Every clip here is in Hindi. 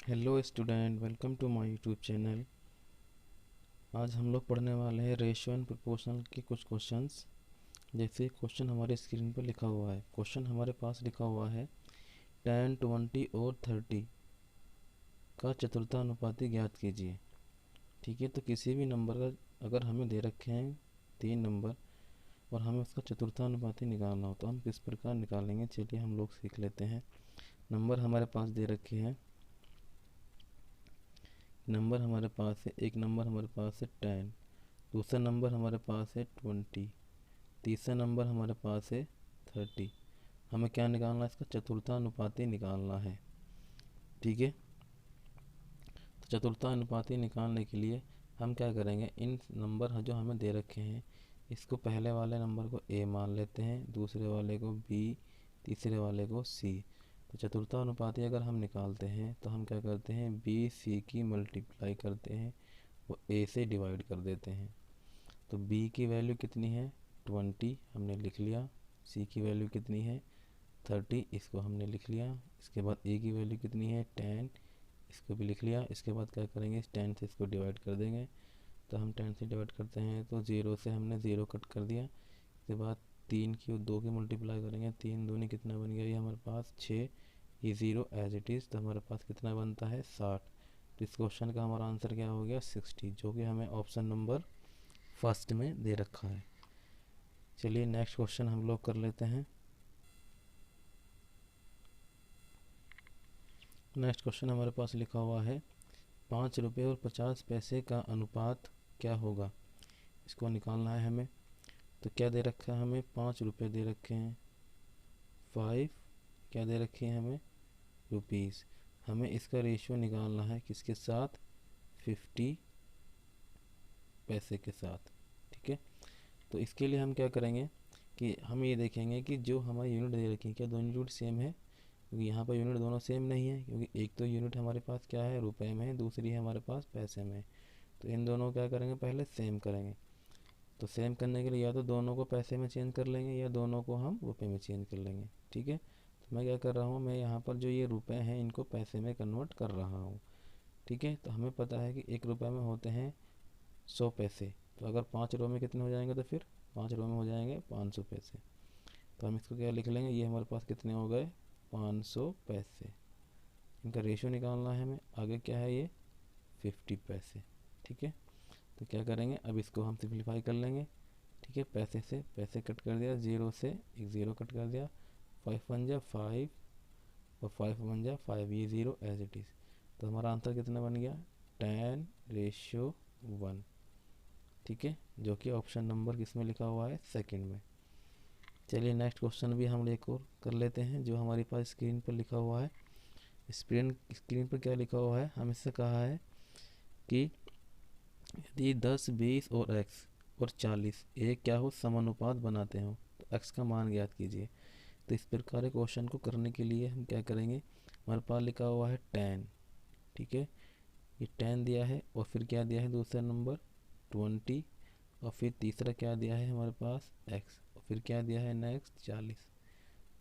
Hello student, welcome to my YouTube channel. आज हम लोग पढ़ने वाले हैं रेशियो एंड प्रोपोर्शनल के कुछ क्वेश्चंस। जैसे क्वेश्चन हमारे स्क्रीन पर लिखा हुआ है। क्वेश्चन हमारे पास लिखा हुआ है 10, 20 और 30 का चतुर्थानुपाती ज्ञात कीजिए। ठीक है, तो किसी भी नंबर का अगर हमें दे रखे हैं 3 नंबर और हमें उसका चतुर्थानुपाती निकालना हो तो हम किस प्रकार निकालेंगे, चलिए हम लोग सीख लेते हैं। नंबर हमारे पास दे रखे हैं, नंबर हमारे पास है, एक नंबर हमारे पास है 10, दूसरा नंबर हमारे पास है 20, तीसरा नंबर हमारे पास है 30। हमें क्या निकालना है, इसका चतुर्थानुपाती निकालना है। ठीक है, तो चतुर्थानुपाती निकालने के लिए हम क्या करेंगे, इन नंबर जो हमें दे रखे हैं इसको पहले वाले नंबर को ए मान लेते हैं, दूसरे वाले को बी, तीसरे वाले को सी। तो चतुर्थानुपाती अगर हम निकालते हैं तो हम क्या करते हैं, बी सी की मल्टीप्लाई करते हैं, वो ए से डिवाइड कर देते हैं। तो b की वैल्यू कितनी है 20, हमने लिख लिया। c की वैल्यू कितनी है 30, इसको हमने लिख लिया। इसके बाद a की वैल्यू कितनी है 10, इसको भी लिख लिया। इसके बाद क्या करेंगे, इस 10 से इसको डिवाइड कर देंगे। तो हम 10 से डिवाइड करते हैं तो 0 से हमने 0 कट कर दिया। इसके बाद 3 की और 2 की मल्टीप्लाई करेंगे, 3 दूनी कितना बन गया, ये हमारे पास 6, ये 0 एज इट इज़। तो हमारे पास कितना बनता है 60। तो इस क्वेश्चन का हमारा आंसर क्या हो गया 60, जो कि हमें ऑप्शन नंबर फर्स्ट में दे रखा है। चलिए नेक्स्ट क्वेश्चन हम लोग कर लेते हैं। नेक्स्ट क्वेश्चन हमारे पास लिखा हुआ है 5 रुपये और 50 पैसे का अनुपात क्या होगा, इसको निकालना है हमें। तो क्या दे रखा है हमें, 5 रुपये दे रखे हैं, 5 क्या दे रखे हैं हमें रुपीज़। हमें इसका रेशियो निकालना है किसके साथ, 50 पैसे के साथ। ठीक है, तो इसके लिए हम क्या करेंगे कि हम ये देखेंगे कि जो हमारी यूनिट दे रखी है क्या दोनों यूनिट सेम है, क्योंकि यहाँ पर यूनिट दोनों सेम नहीं है, क्योंकि एक तो यूनिट हमारे पास क्या है रुपए में है, दूसरी है हमारे पास पैसे में है। तो इन दोनों को क्या करेंगे, पहले सेम करेंगे। तो सेम करने के लिए या तो दोनों को पैसे में चेंज कर लेंगे या दोनों को हम रुपए में चेंज कर लेंगे। ठीक है, तो मैं क्या कर रहा हूँ, मैं यहाँ पर जो ये रुपए हैं इनको पैसे में कन्वर्ट कर रहा हूँ। ठीक है, तो हमें पता है कि 1 रुपये में होते हैं 100 पैसे। तो अगर 5 रो में कितने हो जाएंगे, तो फिर 5 रो में हो जाएंगे 500 पैसे। तो हम इसको क्या लिख लेंगे, ये हमारे पास कितने हो गए 500 पैसे। इनका रेशियो निकालना है हमें। आगे क्या है ये 50 पैसे। ठीक है, तो क्या करेंगे, अब इसको हम सिंप्लीफाई कर लेंगे। ठीक है, पैसे से पैसे कट कर दिया, 0 से एक 0 कट कर दिया, 5 1 जा 5 और 5 1 जा 5, ये 0 एज इट इज़। तो हमारा आंसर कितना बन गया 10:1। ठीक है, जो कि ऑप्शन नंबर किस में लिखा हुआ है, सेकंड में। चलिए नेक्स्ट क्वेश्चन भी हम एक और कर लेते हैं, जो हमारे पास स्क्रीन पर लिखा हुआ है। स्क्रीन पर क्या लिखा हुआ है, हम इससे कहा है कि यदि 10, 20 और x और 40 एक क्या हो समानुपात बनाते हो तो x का मान ज्ञात कीजिए। तो इस प्रकार के क्वेश्चन को करने के लिए हम क्या करेंगे, हमारे पास लिखा हुआ है 10। ठीक है, ये 10 दिया है और फिर क्या दिया है दूसरा नंबर 20, और फिर तीसरा क्या दिया है हमारे पास x, और फिर क्या दिया है नेक्स्ट 40।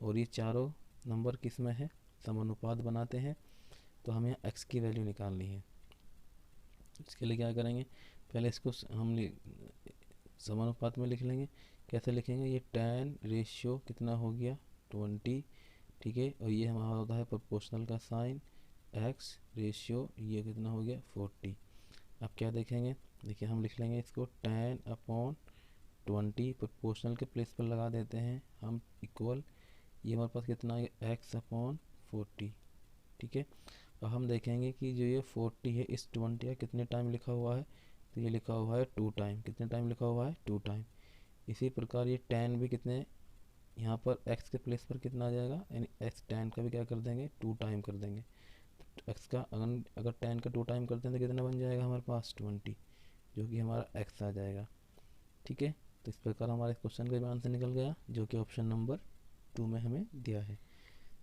और ये चारों नंबर किस में है, समानुपात बनाते हैं। तो हमें x की वैल्यू निकालनी है। इसके लिए क्या करेंगे, पहले इसको हम समानुपात में लिख लेंगे। कैसे लिखेंगे, ये 10 रेशियो कितना हो गया 20। ठीक है, और ये हमारा होता है प्रोपोर्शनल का साइन, x रेशियो ये कितना हो गया 40। अब क्या देखेंगे, देखिए हम लिख लेंगे इसको 10/20, प्रोपोर्शनल के प्लेस पर लगा देते हैं हम इक्वल, ये हमारे पास कितना है x/40। ठीक है, अब हम देखेंगे कि जो ये 40 है इस 20 का कितने टाइम लिखा हुआ है, तो ये लिखा हुआ है 2 टाइम। कितने टाइम लिखा हुआ है 2 टाइम। इसी प्रकार ये 10 भी कितने, यहाँ पर x के प्लेस पर कितना आ जाएगा, यानी x 10 का भी क्या कर देंगे 2 टाइम कर देंगे। तो x का अगर 10 का 2 टाइम करते हैं तो कितना बन जाएगा हमारे पास 20, जो कि हमारा x आ जाएगा। ठीक है, तो इस प्रकार हमारे क्वेश्चन का आंसर निकल गया, जो कि ऑप्शन नंबर 2 में हमें दिया है।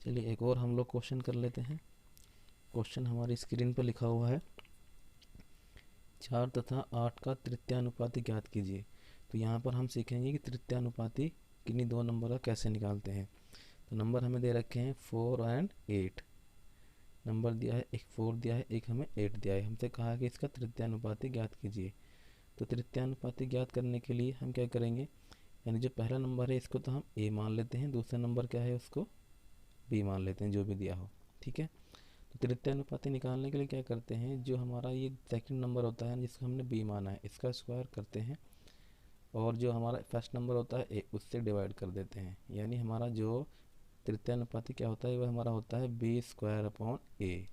चलिए एक और हम लोग क्वेश्चन कर लेते हैं। क्वेश्चन हमारी स्क्रीन पर लिखा हुआ है 4 तथा 8 का तृतीयानुपाती ज्ञात कीजिए। तो यहाँ पर हम सीखेंगे कि तृतीयानुपाती किन्हीं दो नंबर का कैसे निकालते हैं। तो नंबर हमें दे रखे हैं 4 और 8। नंबर दिया है, एक 4 दिया है, एक हमें 8 दिया है। हमसे कहा है कि इसका तृतीयानुपाती ज्ञात कीजिए। तो तृतीयानुपाती ज्ञात करने के लिए हम क्या करेंगे, यानी जो पहला नंबर है इसको तो हम ए मान लेते हैं, दूसरा नंबर क्या है उसको बी मान लेते हैं, जो भी दिया हो। ठीक है, तो तृतीयानुपाती निकालने के लिए क्या करते हैं, जो हमारा ये सेकंड नंबर होता है जिसको हमने बी माना है, इसका स्क्वायर करते हैं, और जो हमारा फर्स्ट नंबर होता है ए, उससे डिवाइड कर देते हैं। यानी हमारा जो तृतीयानुपाती क्या होता है, वह हमारा होता है बी स्क्वायर अपॉन ए।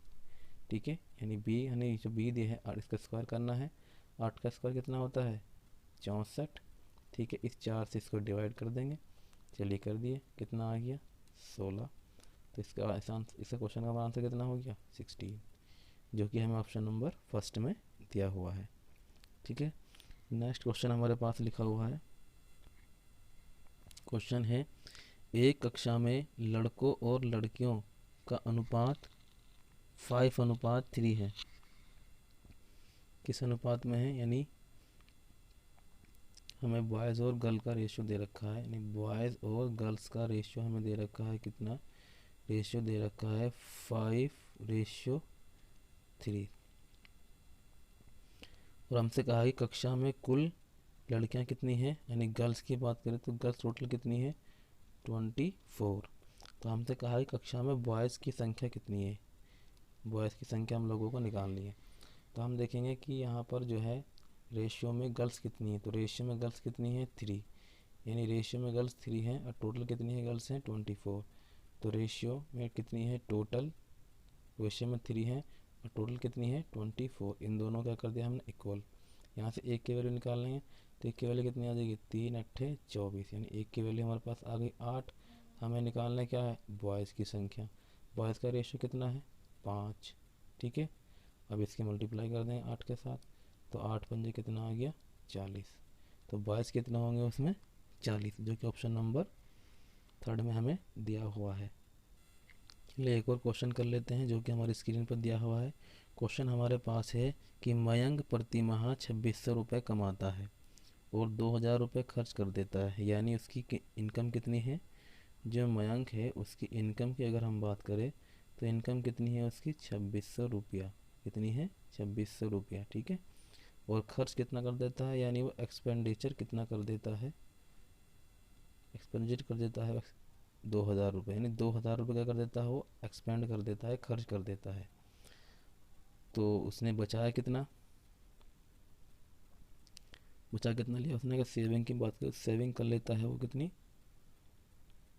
ठीक है, यानी बी, यानी जो बी दिया है 8, इसका स्क्वायर करना है। 8 का स्क्वायर कितना होता है 64। ठीक है, इस 4 से इसको डिवाइड कर देंगे। चलिए कर दिए, कितना आ गया 16। तो इसका क्वेश्चन का आंसर कितना हो गया 16, जो कि हमें ऑप्शन नंबर फर्स्ट में दिया हुआ है। ठीक है, नेक्स्ट क्वेश्चन हमारे पास लिखा हुआ है। क्वेश्चन है, एक कक्षा में लड़कों और लड़कियों का अनुपात 5:3 है। किस अनुपात में है, यानी हमें बॉयज़ और गर्ल का रेशियो दे रखा है, यानी बॉयज़ और गर्ल्स का रेशियो हमें दे रखा है, कितना रेशियो दे रखा है 5:3। और हमसे कहा कि कक्षा में कुल लड़कियां कितनी हैं, यानी गर्ल्स की बात करें तो गर्ल्स टोटल कितनी है 24। तो हमसे कहा कि कक्षा में बॉयज़ की संख्या कितनी है, बॉयज़ की संख्या हम लोगों को निकालनी है। तो हम देखेंगे कि यहाँ पर जो है रेशियो में गर्ल्स कितनी है, तो रेशियो में गर्ल्स कितनी है 3, यानी रेशियो में गर्ल्स 3 हैं और टोटल कितनी है गर्ल्स हैं 24। तो रेशियो में कितनी है टोटल, रेशियो में 3 है और टोटल कितनी है 24। इन दोनों का कर दिया हमने इक्वल। यहाँ से एक की वैल्यू निकाल लेंगे, तो एक की वैल्यू कितनी आ जाएगी 3 8 24, यानी एक की वैल्यू हमारे पास आ गई 8। हमें निकालना क्या है बॉयज़ की संख्या, बॉयज़ का रेशियो कितना है 5। ठीक है, अब इसकी मल्टीप्लाई कर दें 8 के साथ, तो 8 पंजे कितना आ गया 40। तो बॉयज़ कितना होंगे उसमें 40, जो कि ऑप्शन नंबर थर्ड में हमें दिया हुआ है। चलिए एक और क्वेश्चन कर लेते हैं, जो कि हमारी स्क्रीन पर दिया हुआ है। क्वेश्चन हमारे पास है कि मयंक प्रति माह 2600 रुपये कमाता है और 2000 रुपये खर्च कर देता है, यानी उसकी इनकम कितनी है। जो मयंक है उसकी इनकम की अगर हम बात करें तो इनकम कितनी है उसकी 2600 रुपया, कितनी है 2600 रुपया। ठीक है, और खर्च कितना कर देता है, यानी वो एक्सपेंडिचर कितना कर देता है, एक्सपेंडिचर कर देता है 2000 रुपये, यानी 2000 रुपये क्या कर देता है वो एक्सपेंड कर देता है, खर्च कर देता है। तो उसने बचाया कितना, बचा कितना लिया उसने, अगर सेविंग की बात करें सेविंग कर लेता है वो कितनी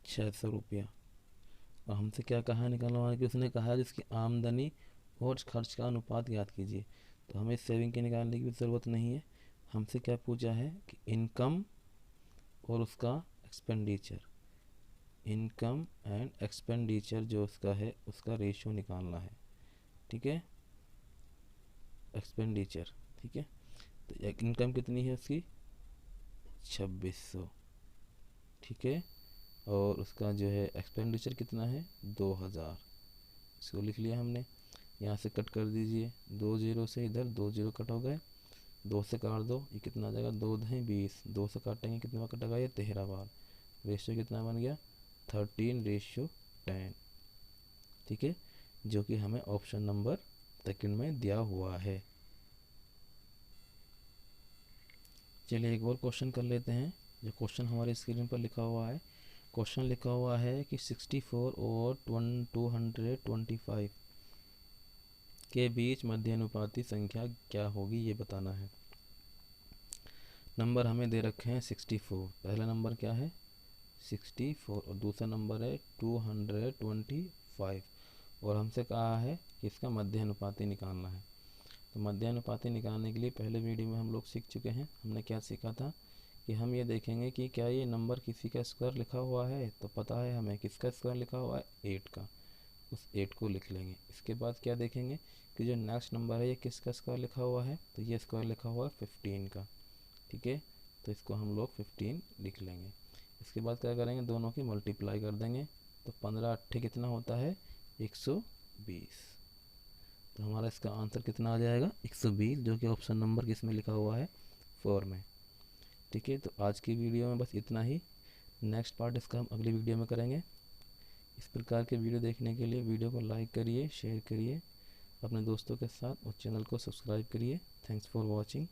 600 रुपया। और हमसे क्या कहा निकालना, कि उसने कहा जिसकी आमदनी और खर्च का अनुपात ज्ञात कीजिए। तो हमें सेविंग के निकालने की भी ज़रूरत नहीं है, हमसे क्या पूछा है कि इनकम और उसका एक्सपेंडिचर, इनकम एंड एक्सपेंडिचर जो उसका है उसका रेशियो निकालना है। ठीक है, एक्सपेंडिचर। ठीक है, तो इनकम कितनी है उसकी 2600। ठीक है, और उसका जो है एक्सपेंडिचर कितना है 2000। इसको लिख लिया हमने, यहाँ से कट कर दीजिए, 2 0 से इधर 2 0 कट हो गए, 2 से काट दो, ये कितना आ जाएगा 2 दहें 20, 2 से काटेंगे कितना बार कटेगा ये 13 बार। रेशियो कितना बन गया 13:10। ठीक है, जो कि हमें ऑप्शन नंबर सेकंड में दिया हुआ है। चलिए एक और क्वेश्चन कर लेते हैं, जो क्वेश्चन हमारे स्क्रीन पर लिखा हुआ है। क्वेश्चन लिखा हुआ है कि 64 और 225 के बीच मध्यानुपाती संख्या क्या होगी, ये बताना है। नंबर हमें दे रखे हैं 64, पहला नंबर क्या है 64 और दूसरा नंबर है 225, और हमसे कहा है कि इसका मध्यानुपाती निकालना है। तो मध्यानुपाती निकालने के लिए पहले वीडियो में हम लोग सीख चुके हैं। हमने क्या सीखा था कि हम ये देखेंगे कि क्या ये नंबर किसी का स्क्वायर लिखा हुआ है, तो पता है हमें किसका स्क्वायर लिखा हुआ है 8 का, उस 8 को लिख लेंगे। इसके बाद क्या देखेंगे कि जो नेक्स्ट नंबर है ये किसका स्क्वायर लिखा हुआ है, तो ये स्क्वायर लिखा हुआ है 15 का। ठीक है, तो इसको हम लोग 15 लिख लेंगे। इसके बाद क्या करेंगे दोनों की मल्टीप्लाई कर देंगे, तो 15 8 कितना होता है 120। तो हमारा इसका आंसर कितना आ जाएगा 120, जो कि ऑप्शन नंबर किसमें लिखा हुआ है 4 में। ठीक है, तो आज की वीडियो में बस इतना ही। नेक्स्ट पार्ट इसका हम अगली वीडियो में करेंगे। इस प्रकार के वीडियो देखने के लिए वीडियो को लाइक करिए, शेयर करिए अपने दोस्तों के साथ और चैनल को सब्सक्राइब करिए। Thanks for watching.